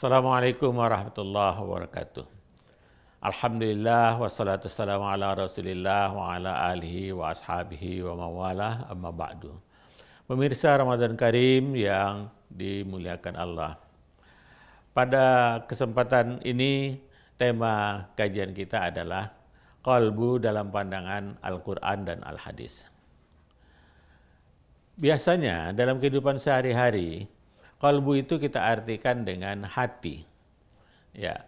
Assalamualaikum warahmatullahi wabarakatuh. Alhamdulillah wassalatu wassalamu ala Rasulillah wa ala alihi wa ashabihi wa mawalah amma ba'du. Pemirsa Ramadan Karim yang dimuliakan Allah. Pada kesempatan ini tema kajian kita adalah qalbu dalam pandangan Al-Qur'an dan Al-Hadis. Biasanya dalam kehidupan sehari-hari qalbu itu kita artikan dengan hati. Ya,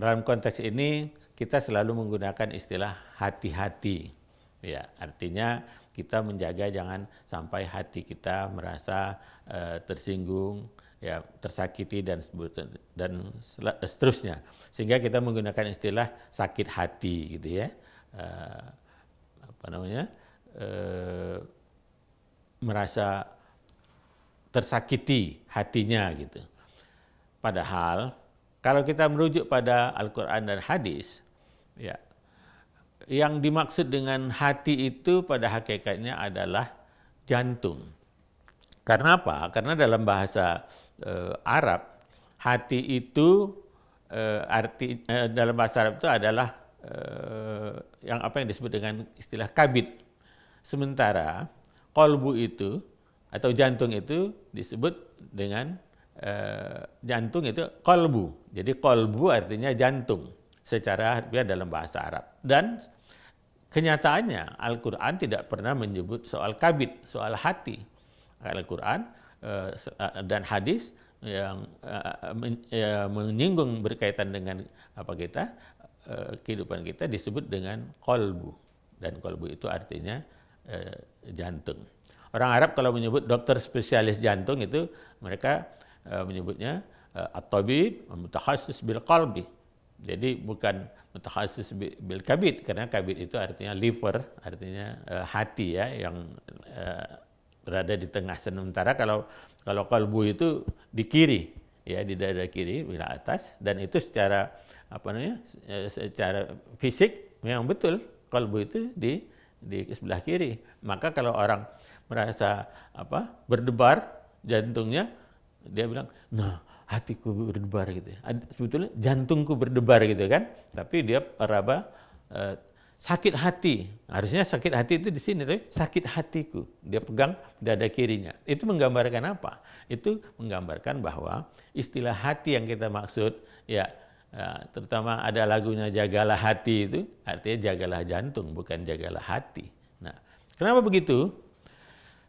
dalam konteks ini kita selalu menggunakan istilah hati-hati. Ya, artinya kita menjaga jangan sampai hati kita merasa tersinggung, ya, tersakiti dan seterusnya. Sehingga kita menggunakan istilah sakit hati, gitu ya. Merasa tersakiti hatinya gitu. Padahal kalau kita merujuk pada Al-Quran dan Hadis, ya, yang dimaksud dengan hati itu pada hakikatnya adalah jantung. Karena apa? Karena dalam bahasa Arab, hati itu dalam bahasa Arab itu adalah yang disebut dengan istilah kabid. Sementara qalbu itu atau jantung itu disebut dengan jantung itu qalbu. Jadi qalbu artinya jantung secara harfiah dalam bahasa Arab. Dan kenyataannya Al-Quran tidak pernah menyebut soal kabid, soal hati. Al-Quran dan hadis yang menyinggung berkaitan dengan kehidupan kita disebut dengan qalbu. Dan qalbu itu artinya jantung. Orang Arab kalau menyebut dokter spesialis jantung itu mereka menyebutnya at-tabib mutakhasis bil qalbi. Jadi bukan mutakhasis bil kabid, karena kabid itu artinya liver, artinya hati ya, yang berada di tengah. Sementara kalau qalbu itu di kiri, ya, di dada kiri bila atas, dan itu secara secara fisik memang betul qalbu itu di sebelah kiri. Maka kalau orang merasa berdebar jantungnya, dia bilang, nah hatiku berdebar gitu. Sebetulnya jantungku berdebar gitu kan, tapi dia sakit hati. Harusnya sakit hati itu di sini, tapi sakit hatiku. Dia pegang dada kirinya. Itu menggambarkan apa? Itu menggambarkan bahwa istilah hati yang kita maksud, ya, terutama ada lagunya Jagalah Hati, itu artinya jagalah jantung, bukan jagalah hati. Nah, kenapa begitu?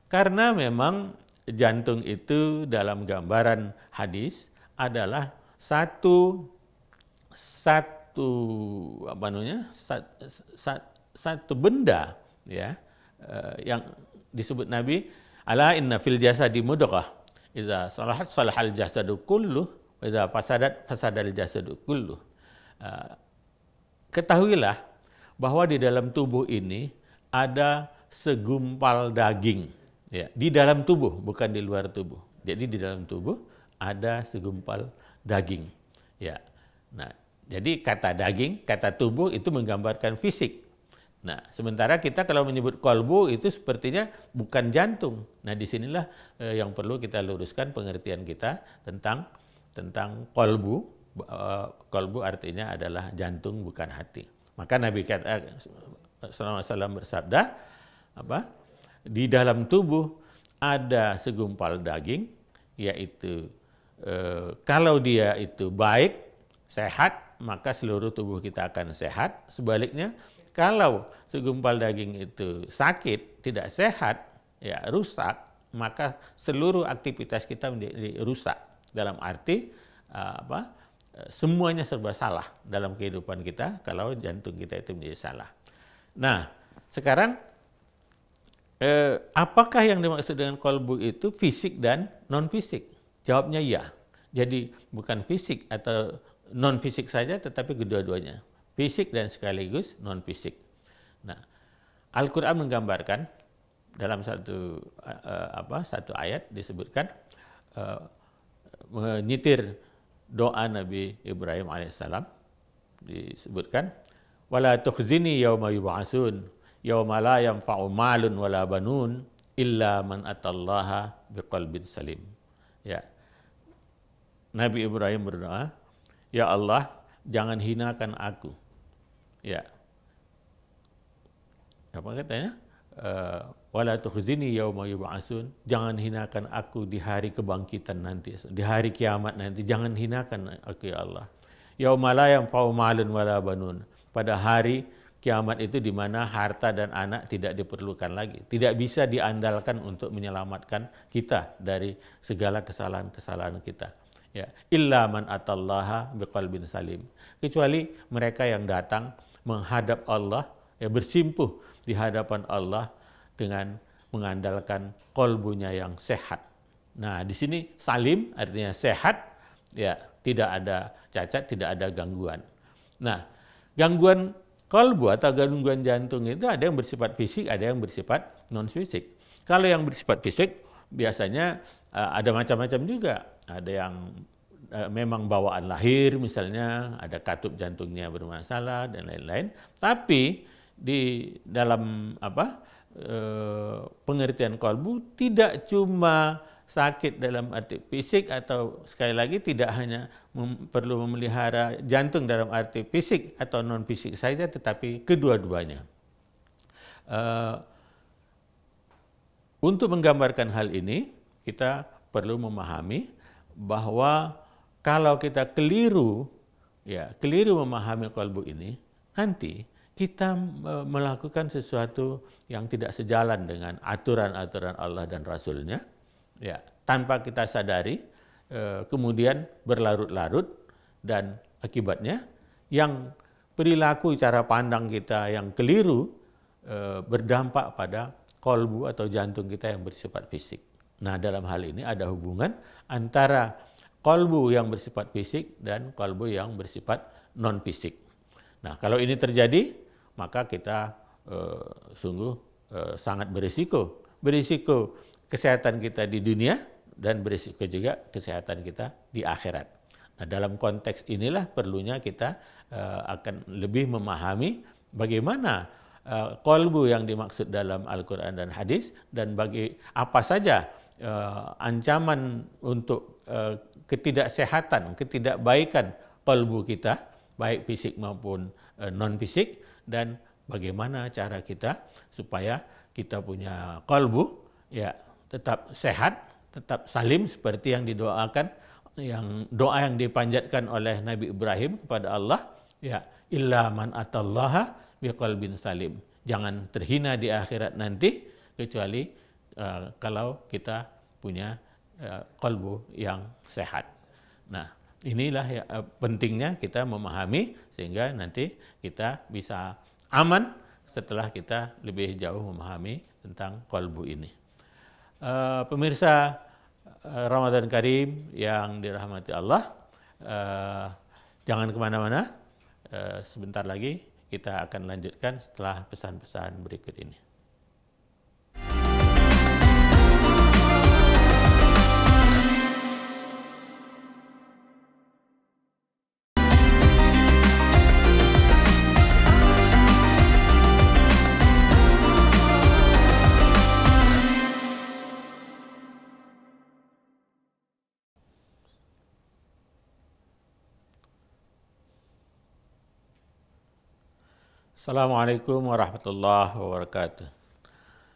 Karena memang jantung itu dalam gambaran hadis adalah satu benda, ya, yang disebut Nabi, ala inna fil jasadi mudghah idza salahat salahal jasadu kulluh wa idza fasadat fasadal jasadu kulluh. Ketahuilah bahwa di dalam tubuh ini ada segumpal daging. Ya, di dalam tubuh, bukan di luar tubuh. Jadi di dalam tubuh ada segumpal daging. Ya. Nah, jadi kata daging, kata tubuh itu menggambarkan fisik. Nah, sementara kita kalau menyebut qalbu itu sepertinya bukan jantung. Nah, disinilah yang perlu kita luruskan pengertian kita tentang qalbu. Qalbu artinya adalah jantung, bukan hati. Maka Nabi SAW bersabda, di dalam tubuh ada segumpal daging, yaitu kalau dia itu baik, sehat, maka seluruh tubuh kita akan sehat. Sebaliknya, kalau segumpal daging itu sakit, tidak sehat, ya, rusak, maka seluruh aktivitas kita menjadi rusak. Dalam arti semuanya serba salah dalam kehidupan kita kalau jantung kita itu menjadi salah. Nah, sekarang apakah yang dimaksud dengan qalbu itu fisik dan non-fisik? Jawabnya ya. Jadi bukan fisik atau non-fisik saja, tetapi kedua-duanya. Fisik dan sekaligus non-fisik. Nah, Al-Quran menggambarkan dalam satu ayat disebutkan, menyitir doa Nabi Ibrahim alaihissalam, disebutkan, wala tukhzini yauma yub'atsun yauma la yanfa'u malun wala banun illa man atallaha biqalbin salim. Ya. Nabi Ibrahim berdoa, ya Allah, jangan hinakan aku. Ya. Apa katanya? Wala tukhzini yauma yub'atsun, jangan hinakan aku di hari kebangkitan nanti, di hari kiamat nanti, jangan hinakan aku ya Allah. Yauma la yanfa'u malun wala banun, pada hari kiamat itu di mana harta dan anak tidak diperlukan lagi, tidak bisa diandalkan untuk menyelamatkan kita dari segala kesalahan-kesalahan kita. Ya, illa man atallaha biqalbin salim, kecuali mereka yang datang menghadap Allah, ya, bersimpuh di hadapan Allah dengan mengandalkan kolbunya yang sehat. Nah, di sini salim artinya sehat, ya, tidak ada cacat, tidak ada gangguan. Nah, gangguan kolbu atau gangguan jantung itu ada yang bersifat fisik, ada yang bersifat non fisik. Kalau yang bersifat fisik biasanya ada macam-macam juga. Ada yang memang bawaan lahir, misalnya ada katup jantungnya bermasalah dan lain-lain. Tapi di dalam pengertian kolbu tidak cuma sakit dalam arti fisik, atau sekali lagi tidak hanya perlu memelihara jantung dalam arti fisik atau non fisik saja, tetapi kedua-duanya. Untuk menggambarkan hal ini, kita perlu memahami bahwa kalau kita keliru memahami kolbu ini, nanti kita melakukan sesuatu yang tidak sejalan dengan aturan-aturan Allah dan Rasul-Nya, ya, tanpa kita sadari, kemudian berlarut-larut, dan akibatnya yang perilaku cara pandang kita yang keliru berdampak pada kolbu atau jantung kita yang bersifat fisik. Nah, dalam hal ini ada hubungan antara kolbu yang bersifat fisik dan kolbu yang bersifat non fisik. Nah, kalau ini terjadi, maka kita sangat berisiko kesehatan kita di dunia, dan berisiko juga kesehatan kita di akhirat. Nah, dalam konteks inilah perlunya kita akan lebih memahami bagaimana kolbu yang dimaksud dalam Al-Quran dan hadis, dan bagi apa saja ancaman untuk ketidaksehatan, ketidakbaikan kolbu kita, baik fisik maupun non fisik, dan bagaimana cara kita supaya kita punya kolbu, ya, tetap sehat, tetap salim seperti yang didoakan, doa yang dipanjatkan oleh Nabi Ibrahim kepada Allah, ya, illa man atallaha biqalbin salim. Jangan terhina di akhirat nanti kecuali kalau kita punya kolbu yang sehat. Nah, inilah pentingnya kita memahami, sehingga nanti kita bisa aman setelah kita lebih jauh memahami tentang kolbu ini. Pemirsa Ramadan Karim yang dirahmati Allah, jangan kemana-mana, sebentar lagi kita akan lanjutkan setelah pesan-pesan berikut ini. Assalamualaikum warahmatullahi wabarakatuh.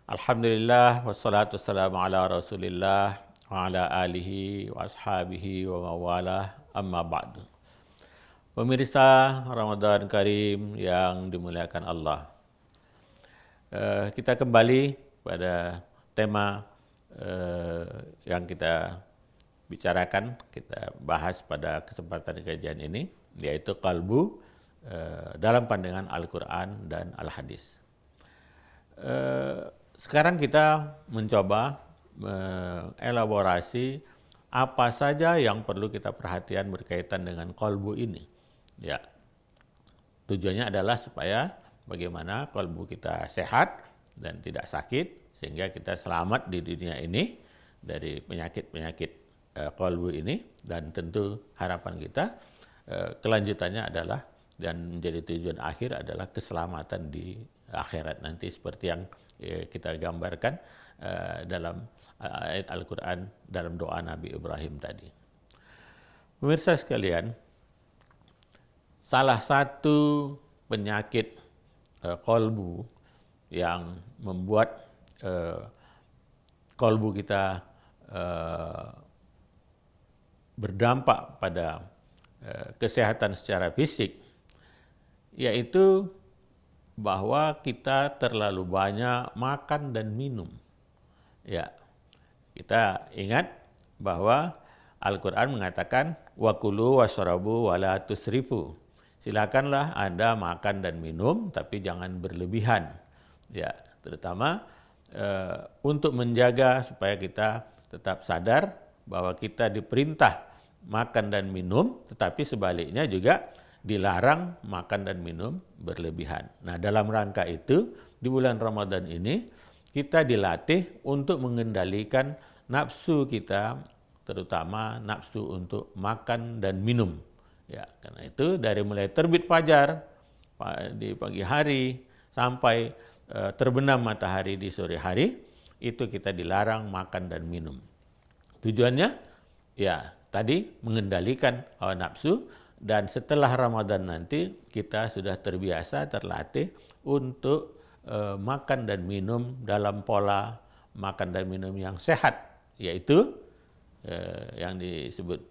Alhamdulillah, wassalatu wassalamu ala Rasulillah wa ala alihi wa ashabihi wa mawalah, amma ba'du. Pemirsa Ramadan Karim yang dimuliakan Allah, kita kembali pada tema yang kita bicarakan, kita bahas pada kesempatan kajian ini, yaitu kalbu dalam pandangan Al-Quran dan Al-Hadis. Sekarang kita mencoba mengelaborasi apa saja yang perlu kita perhatikan berkaitan dengan kalbu ini. Ya, tujuannya adalah supaya bagaimana kalbu kita sehat dan tidak sakit, sehingga kita selamat di dunia ini dari penyakit-penyakit kalbu ini, dan tentu harapan kita kelanjutannya adalah, dan menjadi tujuan akhir adalah keselamatan di akhirat nanti, seperti yang kita gambarkan dalam ayat Al-Quran, dalam doa Nabi Ibrahim tadi. Pemirsa sekalian, salah satu penyakit kolbu yang membuat kolbu kita berdampak pada kesehatan secara fisik, yaitu bahwa kita terlalu banyak makan dan minum. Ya, kita ingat bahwa Al-Quran mengatakan wakulu washrabu wala tusrifu. Silakanlah Anda makan dan minum, tapi jangan berlebihan. Ya, terutama untuk menjaga supaya kita tetap sadar bahwa kita diperintah makan dan minum, tetapi sebaliknya juga dilarang makan dan minum berlebihan. Nah, dalam rangka itu di bulan Ramadan ini kita dilatih untuk mengendalikan nafsu kita, terutama nafsu untuk makan dan minum. Ya, karena itu dari mulai terbit fajar di pagi hari sampai terbenam matahari di sore hari, itu kita dilarang makan dan minum. Tujuannya ya tadi mengendalikan hawa nafsu, dan setelah Ramadan nanti kita sudah terbiasa, terlatih untuk makan dan minum dalam pola makan dan minum yang sehat, yaitu yang disebut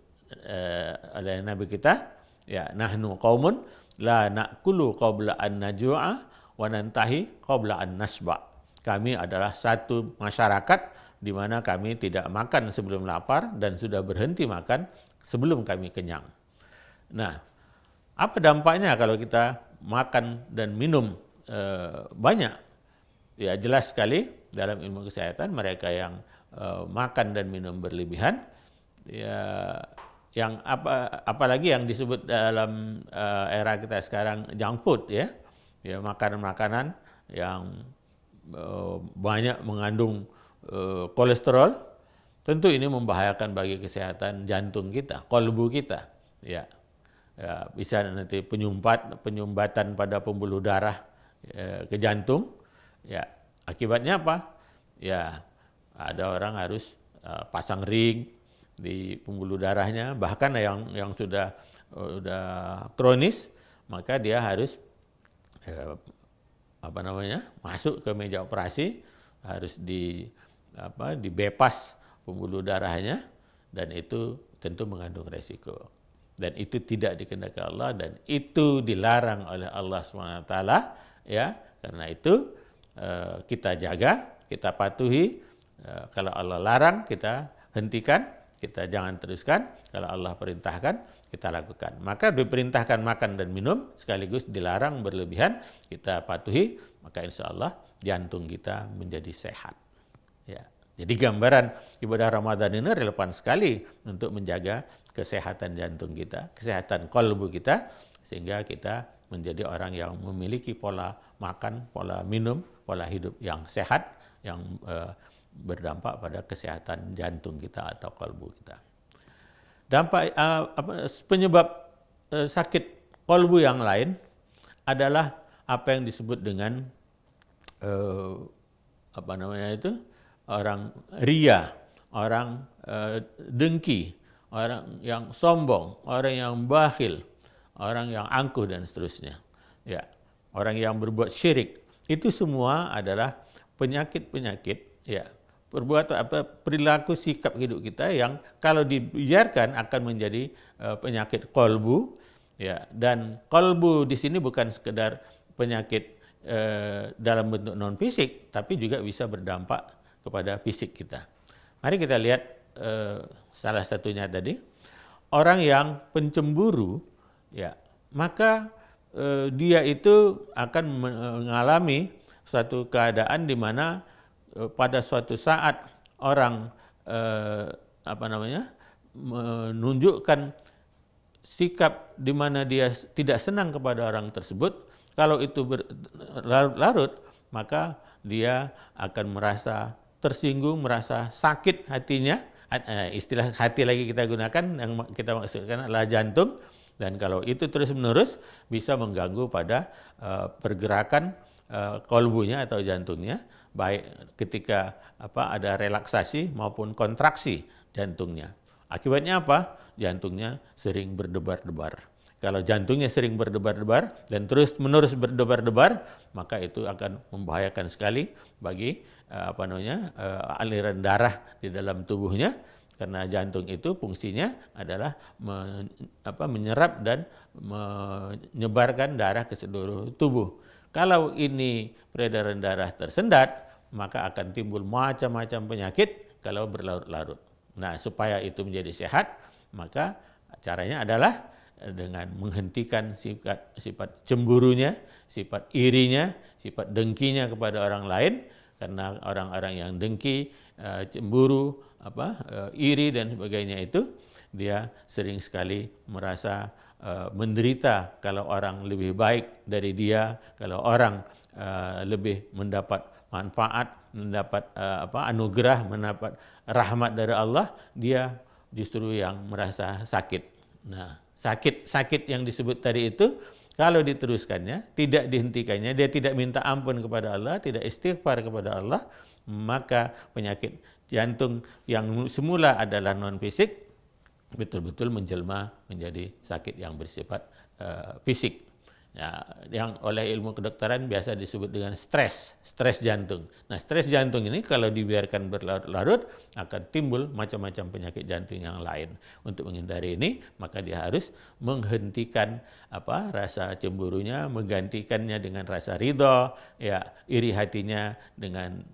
oleh Nabi kita, ya, nahnu qaumun la na'kulu qabla an najua wa nantahi qabla an nasba. Kami adalah satu masyarakat di mana kami tidak makan sebelum lapar dan sudah berhenti makan sebelum kami kenyang. Nah, apa dampaknya kalau kita makan dan minum banyak? Ya, jelas sekali dalam ilmu kesehatan mereka yang makan dan minum berlebihan, ya, yang apalagi yang disebut dalam era kita sekarang junk food, ya, makanan-makanan yang banyak mengandung kolesterol, tentu ini membahayakan bagi kesehatan jantung kita, kolbu kita, ya. Ya, bisa nanti penyumbatan pada pembuluh darah ke jantung. Ya, akibatnya apa? Ya, ada orang harus pasang ring di pembuluh darahnya, bahkan yang sudah kronis, maka dia harus masuk ke meja operasi, harus dibepas pembuluh darahnya, dan itu tentu mengandung resiko. Dan itu tidak dikehendaki Allah, dan itu dilarang oleh Allah SWT, ya. Karena itu kita jaga, kita patuhi. Kalau Allah larang, kita hentikan, kita jangan teruskan. Kalau Allah perintahkan, kita lakukan. Maka diperintahkan makan dan minum, sekaligus dilarang berlebihan, kita patuhi, maka insya Allah jantung kita menjadi sehat. Ya. Jadi gambaran ibadah Ramadan ini relevan sekali untuk menjaga kesehatan jantung kita, kesehatan kolbu kita, sehingga kita menjadi orang yang memiliki pola makan, pola minum, pola hidup yang sehat, yang berdampak pada kesehatan jantung kita atau kolbu kita. Dampak penyebab sakit kolbu yang lain adalah apa yang disebut dengan orang ria, orang dengki, orang yang sombong, orang yang bakhil, orang yang angkuh dan seterusnya. Ya, orang yang berbuat syirik, itu semua adalah penyakit-penyakit, ya, perilaku sikap hidup kita yang kalau dibiarkan akan menjadi penyakit kolbu, ya. Dan kolbu di sini bukan sekedar penyakit dalam bentuk non fisik, tapi juga bisa berdampak kepada fisik kita. Mari kita lihat salah satunya tadi, orang yang pencemburu, ya, maka dia itu akan mengalami suatu keadaan di mana pada suatu saat orang menunjukkan sikap di mana dia tidak senang kepada orang tersebut. Kalau itu berlarut-larut, maka dia akan merasa tersinggung, merasa sakit hatinya. Istilah hati lagi kita gunakan, yang kita maksudkan adalah jantung. Dan kalau itu terus-menerus bisa mengganggu pada pergerakan kolbunya atau jantungnya, baik ketika ada relaksasi maupun kontraksi jantungnya. Akibatnya apa? jantungnya sering berdebar-debar. Kalau jantungnya sering berdebar-debar dan terus-menerus berdebar-debar, maka itu akan membahayakan sekali bagi aliran darah di dalam tubuhnya, karena jantung itu fungsinya adalah menyerap dan menyebarkan darah ke seluruh tubuh. Kalau ini peredaran darah tersendat, maka akan timbul macam-macam penyakit kalau berlarut-larut. Nah, supaya itu menjadi sehat, maka caranya adalah dengan menghentikan sifat cemburunya, sifat irinya, sifat dengkinya kepada orang lain, karena orang-orang yang dengki, cemburu, iri dan sebagainya itu, dia sering sekali merasa menderita kalau orang lebih baik dari dia, kalau orang lebih mendapat manfaat, mendapat anugerah, mendapat rahmat dari Allah, dia justru yang merasa sakit. Nah, sakit yang disebut tadi itu, kalau diteruskannya, tidak dihentikannya, dia tidak minta ampun kepada Allah, tidak istighfar kepada Allah, maka penyakit jantung yang semula adalah non fisik betul-betul menjelma menjadi sakit yang bersifat fisik. Ya, yang oleh ilmu kedokteran biasa disebut dengan stres jantung. Nah, stres jantung ini kalau dibiarkan berlarut-larut akan timbul macam-macam penyakit jantung yang lain. Untuk menghindari ini, maka dia harus menghentikan rasa cemburunya, menggantikannya dengan rasa ridho, ya, iri hatinya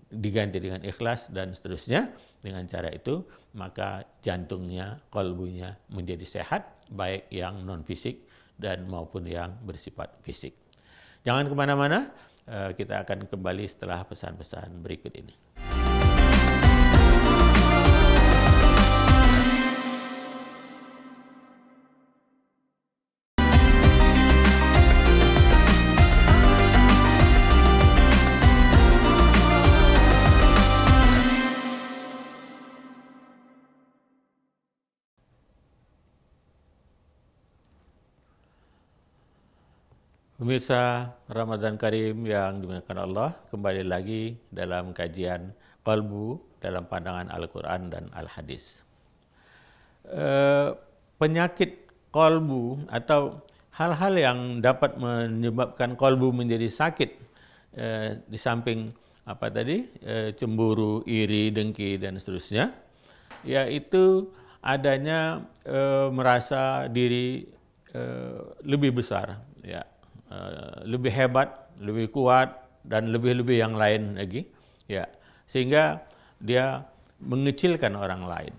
diganti dengan ikhlas dan seterusnya. Dengan cara itu, maka jantungnya, qalbunya menjadi sehat, baik yang non fisik dan maupun yang bersifat fisik. Jangan kemana-mana, kita akan kembali setelah pesan-pesan berikut ini. Pemirsa Ramadan Karim yang dimuliakan Allah, kembali lagi dalam kajian Qalbu dalam pandangan Al-Quran dan Al-Hadis. Penyakit qalbu atau hal-hal yang dapat menyebabkan qalbu menjadi sakit, di samping cemburu, iri, dengki dan seterusnya, yaitu adanya merasa diri lebih besar, ya, lebih hebat, lebih kuat, dan lebih-lebih yang lain lagi, ya, sehingga dia mengecilkan orang lain,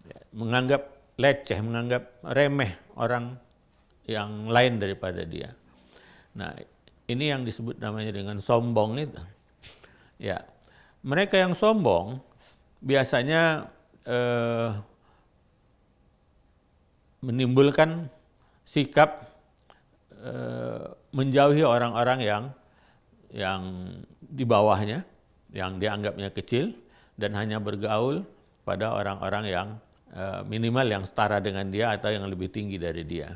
ya, menganggap leceh, menganggap remeh orang yang lain daripada dia. Nah, ini yang disebut namanya dengan sombong itu. Ya, mereka yang sombong biasanya menimbulkan sikap menjauhi orang-orang yang di bawahnya, yang dianggapnya kecil, dan hanya bergaul pada orang-orang yang minimal yang setara dengan dia atau yang lebih tinggi dari dia.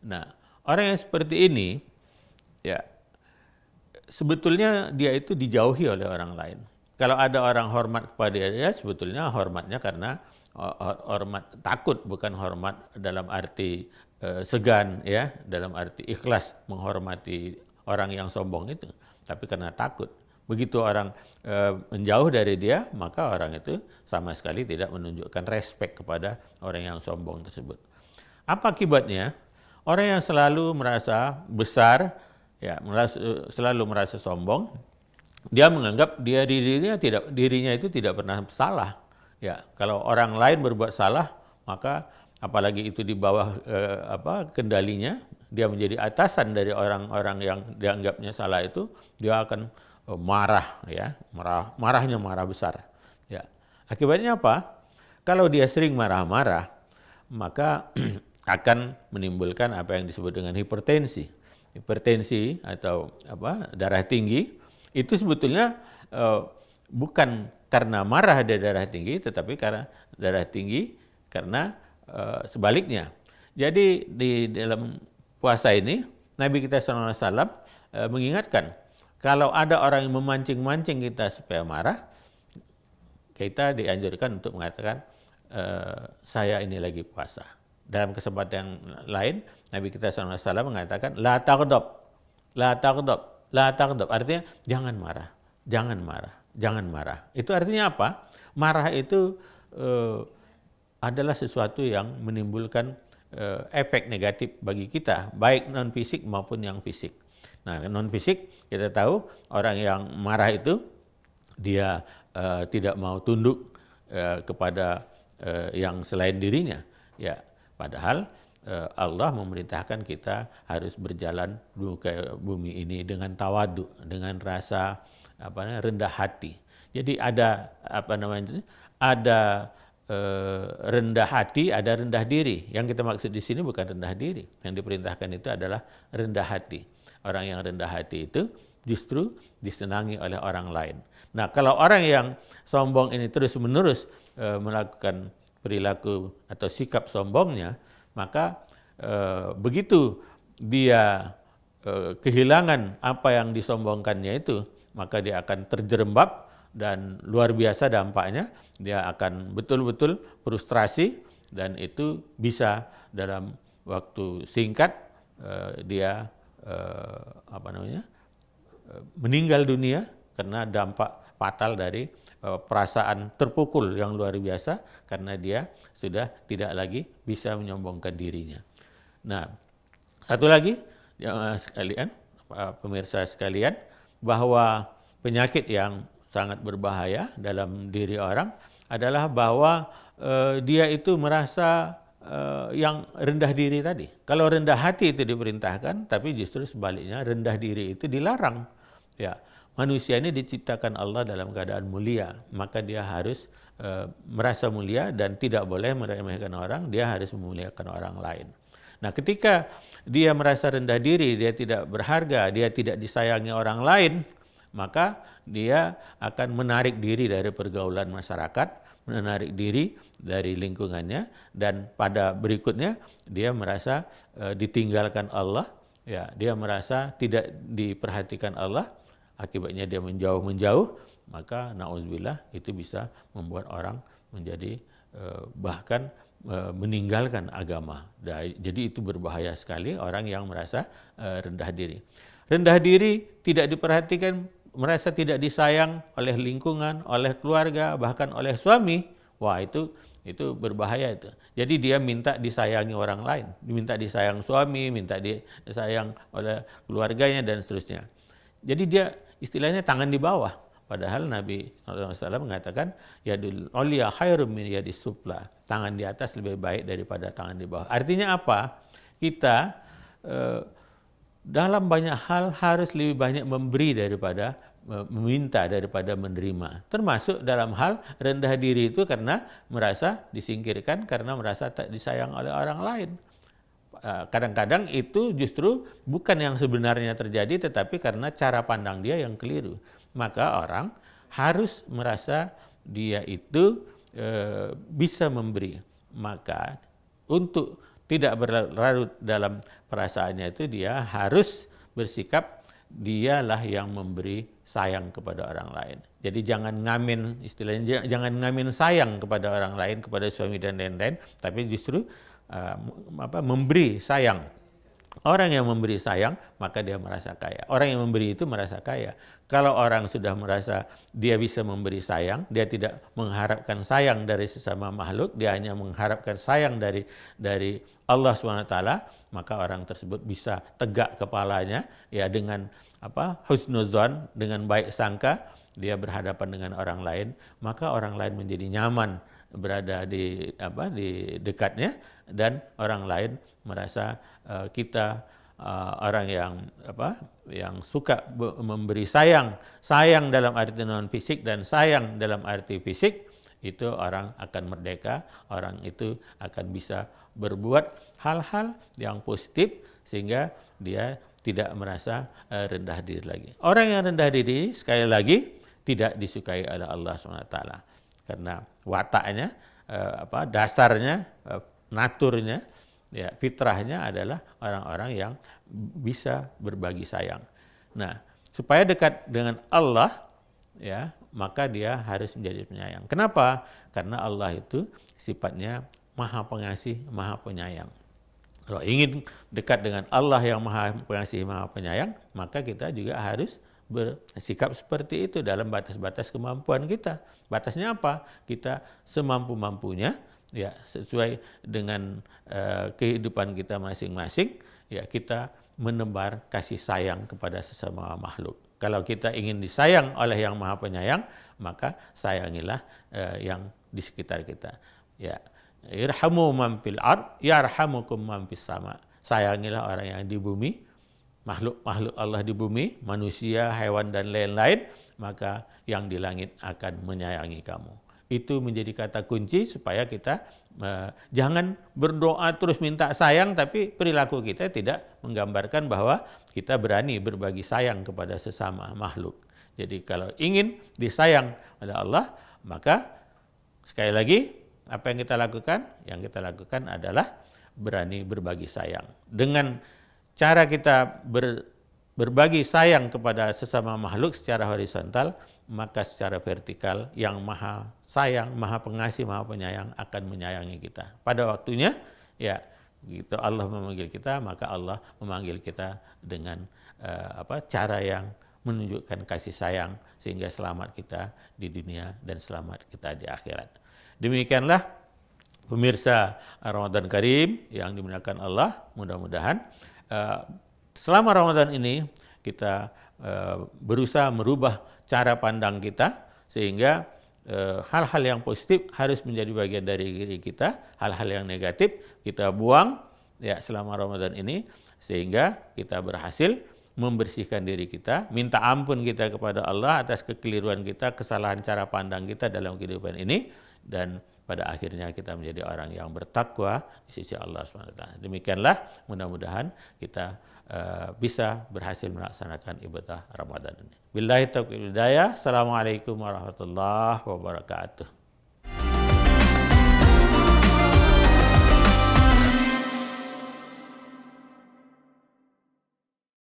Nah, orang yang seperti ini, ya, sebetulnya dia itu dijauhi oleh orang lain. Kalau ada orang hormat kepada dia, sebetulnya hormatnya karena hormat takut, bukan hormat dalam arti segan, ya, dalam arti ikhlas menghormati orang yang sombong itu, tapi karena takut. Begitu orang menjauh dari dia, maka orang itu sama sekali tidak menunjukkan respek kepada orang yang sombong tersebut. Apa akibatnya? Orang yang selalu merasa besar, ya, selalu merasa sombong, dia menganggap dirinya itu tidak pernah salah. Ya, kalau orang lain berbuat salah, maka apalagi itu di bawah kendalinya, dia menjadi atasan dari orang-orang yang dianggapnya salah itu, dia akan marah, ya, marah besar. Ya. Akibatnya apa? Kalau dia sering marah-marah, maka akan menimbulkan apa yang disebut dengan hipertensi. Hipertensi atau darah tinggi itu sebetulnya bukan karena marah ada darah tinggi, tetapi karena darah tinggi karena sebaliknya. Jadi di dalam puasa ini Nabi kita SAW mengingatkan, kalau ada orang yang memancing-mancing kita supaya marah, kita dianjurkan untuk mengatakan saya ini lagi puasa. dalam kesempatan yang lain Nabi kita SAW mengatakan la taghdab, la taghdab, la taghdab. Artinya jangan marah, jangan marah, jangan marah. Itu artinya apa? Marah itu adalah sesuatu yang menimbulkan efek negatif bagi kita, baik non fisik maupun yang fisik. Nah, non fisik kita tahu orang yang marah itu dia tidak mau tunduk kepada yang selain dirinya. Ya, padahal Allah memerintahkan kita harus berjalan ke bumi ini dengan tawadu, dengan rasa rendah hati. Jadi ada ada rendah hati, ada rendah diri. Yang kita maksud di sini bukan rendah diri. Yang diperintahkan itu adalah rendah hati. Orang yang rendah hati itu justru disenangi oleh orang lain. Nah, kalau orang yang sombong ini terus-menerus melakukan perilaku atau sikap sombongnya, maka begitu dia kehilangan apa yang disombongkannya itu, maka dia akan terjerembab dan luar biasa dampaknya. Dia akan betul-betul frustrasi dan itu bisa dalam waktu singkat dia meninggal dunia karena dampak fatal dari perasaan terpukul yang luar biasa karena dia sudah tidak lagi bisa menyombongkan dirinya. Nah, satu lagi sekalian, pemirsa sekalian, bahwa penyakit yang sangat berbahaya dalam diri orang adalah bahwa dia itu merasa yang rendah diri tadi. Kalau rendah hati itu diperintahkan, tapi justru sebaliknya rendah diri itu dilarang. Ya, manusia ini diciptakan Allah dalam keadaan mulia, maka dia harus merasa mulia dan tidak boleh meremehkan orang, dia harus memuliakan orang lain. Nah, ketika dia merasa rendah diri, dia tidak berharga, dia tidak disayangi orang lain, maka dia akan menarik diri dari pergaulan masyarakat, menarik diri dari lingkungannya, dan pada berikutnya dia merasa ditinggalkan Allah, ya, dia merasa tidak diperhatikan Allah, akibatnya dia menjauh, maka na'udzubillah itu bisa membuat orang menjadi bahkan meninggalkan agama. Jadi itu berbahaya sekali orang yang merasa rendah diri. Rendah diri, tidak diperhatikan, merasa tidak disayang oleh lingkungan, oleh keluarga, bahkan oleh suami, wah itu berbahaya itu. Jadi dia minta disayangi orang lain, minta disayang suami, minta disayang oleh keluarganya dan seterusnya. Jadi dia istilahnya tangan di bawah. Padahal Nabi SAW mengatakan yadul ulya khairum min yadis sufla. Tangan di atas lebih baik daripada tangan di bawah. Artinya apa? Kita dalam banyak hal harus lebih banyak memberi daripada meminta, daripada menerima. Termasuk dalam hal rendah diri itu karena merasa disingkirkan, karena merasa tak disayang oleh orang lain. Kadang-kadang itu justru bukan yang sebenarnya terjadi, tetapi karena cara pandang dia yang keliru. Maka orang harus merasa dia itu bisa memberi. Maka untuk tidak berlarut dalam perasaannya itu, dia harus bersikap dialah yang memberi sayang kepada orang lain. Jadi jangan ngamen, istilahnya jangan ngamen sayang kepada orang lain, kepada suami dan lain-lain, tapi justru memberi sayang. Orang yang memberi sayang, maka dia merasa kaya. Orang yang memberi itu merasa kaya. Kalau orang sudah merasa dia bisa memberi sayang, dia tidak mengharapkan sayang dari sesama makhluk, dia hanya mengharapkan sayang dari Allah SWT, maka orang tersebut bisa tegak kepalanya, ya, dengan husnuzon, dengan baik sangka, dia berhadapan dengan orang lain, maka orang lain menjadi nyaman berada di dekatnya, dan orang lain merasa kita orang yang suka memberi sayang dalam arti non fisik dan sayang dalam arti fisik, itu orang akan merdeka, orang itu akan bisa berbuat hal-hal yang positif sehingga dia tidak merasa rendah diri lagi. Orang yang rendah diri sekali lagi tidak disukai oleh Allah SWT karena wataknya, dasarnya, naturnya, ya, fitrahnya adalah orang-orang yang bisa berbagi sayang. Nah, supaya dekat dengan Allah, ya, maka dia harus menjadi penyayang. Kenapa? Karena Allah itu sifatnya Maha Pengasih, Maha Penyayang. Kalau ingin dekat dengan Allah yang Maha Pengasih, Maha Penyayang, maka kita juga harus bersikap seperti itu dalam batas-batas kemampuan kita. Batasnya apa? Kita semampu-mampunya, ya sesuai dengan kehidupan kita masing-masing, ya kita menebar kasih sayang kepada sesama makhluk. Kalau kita ingin disayang oleh yang Maha Penyayang, maka sayangilah yang di sekitar kita. Ya, irhamu man fil ard yarhamukum man fis sama. Sayangilah orang yang di bumi, makhluk-makhluk Allah di bumi, manusia, hewan dan lain-lain, maka yang di langit akan menyayangi kamu. Itu menjadi kata kunci supaya kita jangan berdoa terus minta sayang, tapi perilaku kita tidak menggambarkan bahwa kita berani berbagi sayang kepada sesama makhluk. Jadi kalau ingin disayang oleh Allah, maka sekali lagi apa yang kita lakukan? Yang kita lakukan adalah berani berbagi sayang. Dengan cara kita berbagi sayang kepada sesama makhluk secara horizontal, maka secara vertikal yang Maha Sayang, Maha Pengasih, Maha Penyayang akan menyayangi kita. Pada waktunya, ya, gitu Allah memanggil kita, maka Allah memanggil kita dengan cara yang menunjukkan kasih sayang sehingga selamat kita di dunia dan selamat kita di akhirat. Demikianlah pemirsa Ramadan Karim yang dimuliakan Allah, mudah-mudahan selama Ramadan ini kita berusaha merubah cara pandang kita sehingga hal-hal yang positif harus menjadi bagian dari diri kita, hal-hal yang negatif kita buang ya selama Ramadan ini sehingga kita berhasil membersihkan diri kita, minta ampun kita kepada Allah atas kekeliruan kita, kesalahan cara pandang kita dalam kehidupan ini, dan pada akhirnya kita menjadi orang yang bertakwa di sisi Allah SWT. Demikianlah mudah-mudahan kita bisa berhasil melaksanakan ibadah Ramadan ini. Billahi taufiq wal hidayah. Assalamualaikum warahmatullahi wabarakatuh.